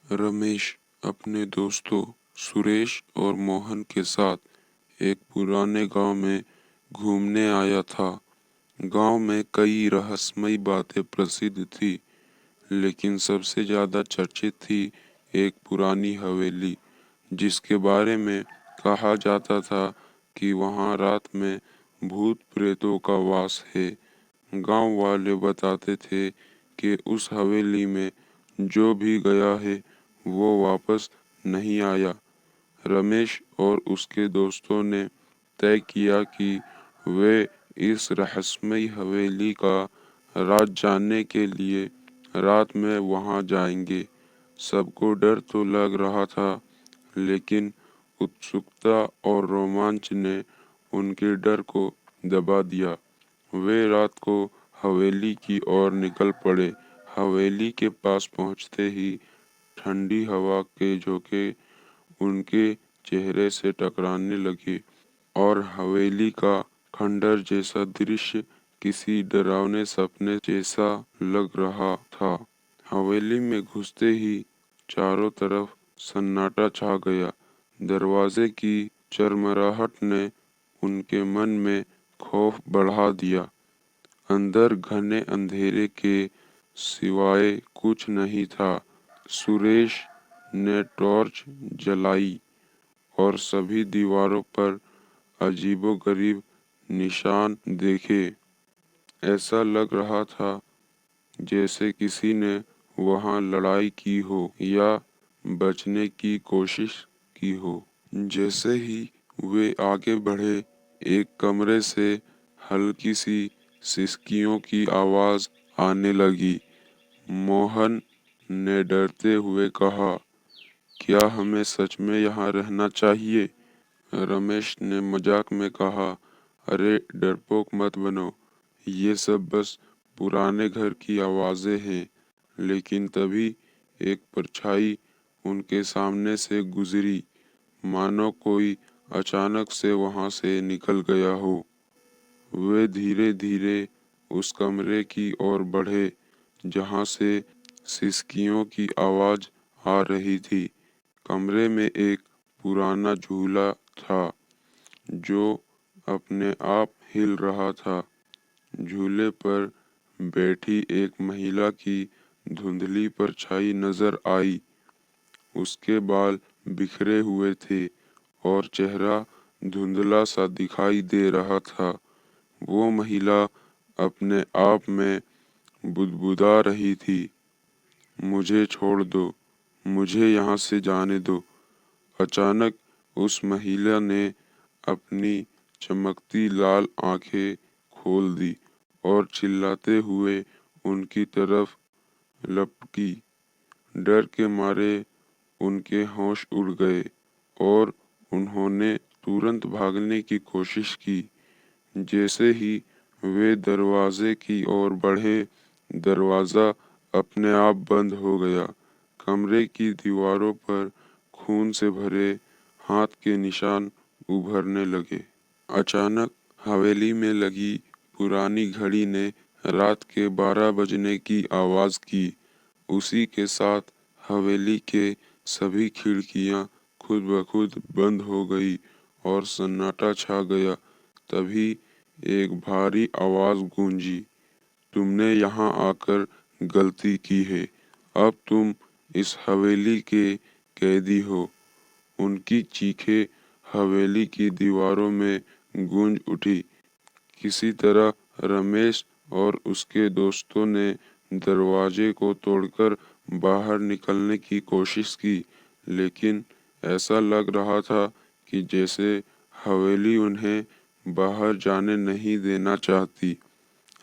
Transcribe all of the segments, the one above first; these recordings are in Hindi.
रमेश अपने दोस्तों सुरेश और मोहन के साथ एक पुराने गांव में घूमने आया था। गांव में कई रहस्यमयी बातें प्रसिद्ध थी, लेकिन सबसे ज्यादा चर्चित थी एक पुरानी हवेली, जिसके बारे में कहा जाता था कि वहां रात में भूत प्रेतों का वास है। गांव वाले बताते थे कि उस हवेली में जो भी गया है वो वापस नहीं आया। रमेश और उसके दोस्तों ने तय किया कि वे इस रहस्यमयी हवेली का राज जानने के लिए रात में वहां जाएंगे। सबको डर तो लग रहा था, लेकिन उत्सुकता और रोमांच ने उनके डर को दबा दिया। वे रात को हवेली की ओर निकल पड़े। हवेली के पास पहुंचते ही ठंडी हवा के झोंके उनके चेहरे से टकराने लगे और हवेली का खंडर जैसा दृश्य किसी डरावने सपने जैसा लग रहा था। हवेली में घुसते ही चारों तरफ सन्नाटा छा गया। दरवाजे की चरमराहट ने उनके मन में खौफ बढ़ा दिया। अंदर घने अंधेरे के सिवाय कुछ नहीं था। सुरेश ने टॉर्च जलाई और सभी दीवारों पर अजीबोगरीब निशान देखे। ऐसा लग रहा था जैसे किसी ने वहां लड़ाई की हो या बचने की कोशिश की हो। जैसे ही वे आगे बढ़े, एक कमरे से हल्की सी सिसकियों की आवाज आने लगी। मोहन ने डरते हुए कहा, क्या हमें सच में यहाँ रहना चाहिए? रमेश ने मजाक में कहा, अरे डरपोक मत बनो, ये सब बस पुराने घर की आवाजें हैं। लेकिन तभी एक परछाई उनके सामने से गुजरी, मानो कोई अचानक से वहां से निकल गया हो। वे धीरे धीरे उस कमरे की ओर बढ़े जहां से सिसकियों की आवाज आ रही थी। कमरे में एक पुराना झूला था जो अपने आप हिल रहा था। झूले पर बैठी एक महिला की धुंधली परछाई नजर आई। उसके बाल बिखरे हुए थे और चेहरा धुंधला सा दिखाई दे रहा था। वो महिला अपने आप में बुदबुदा रही थी, मुझे छोड़ दो, मुझे यहाँ से जाने दो। अचानक उस महिला ने अपनी चमकती लाल आंखें खोल दी और चिल्लाते हुए उनकी तरफ लपकी। डर के मारे उनके होश उड़ गए और उन्होंने तुरंत भागने की कोशिश की। जैसे ही वे दरवाजे की ओर बढ़े, दरवाजा अपने आप बंद हो गया। कमरे की दीवारों पर खून से भरे हाथ के निशान उभरने लगे। अचानक हवेली में लगी पुरानी घड़ी ने रात के 12 बजने की आवाज की। उसी के साथ हवेली के सभी खिड़कियां खुद ब खुद बंद हो गई और सन्नाटा छा गया। तभी एक भारी आवाज गूंजी, तुमने यहाँ आकर गलती की है। अब तुम इस हवेली के कैदी हो। उनकी चीखें हवेली की दीवारों में गूंज उठी। किसी तरह रमेश और उसके दोस्तों ने दरवाजे को तोड़कर बाहर निकलने की कोशिश की, लेकिन ऐसा लग रहा था कि जैसे हवेली उन्हें बाहर जाने नहीं देना चाहती।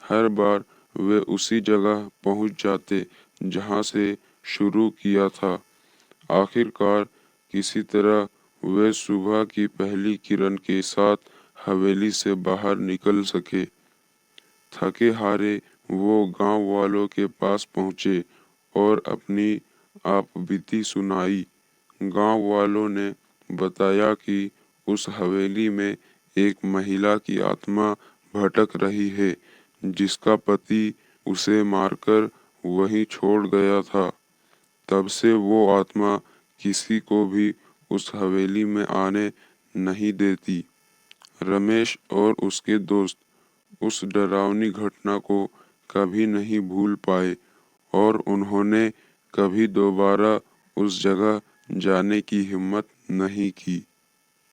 हर बार वे उसी जगह पहुंच जाते जहां से शुरू किया था। आखिरकार किसी तरह वे सुबह की पहली किरण के साथ हवेली से बाहर निकल सके। थके हारे वो गांव वालों के पास पहुंचे और अपनी आपबीती सुनाई। गांव वालों ने बताया कि उस हवेली में एक महिला की आत्मा भटक रही है, जिसका पति उसे मारकर वहीं छोड़ गया था। तब से वो आत्मा किसी को भी उस हवेली में आने नहीं देती। रमेश और उसके दोस्त उस डरावनी घटना को कभी नहीं भूल पाए और उन्होंने कभी दोबारा उस जगह जाने की हिम्मत नहीं की।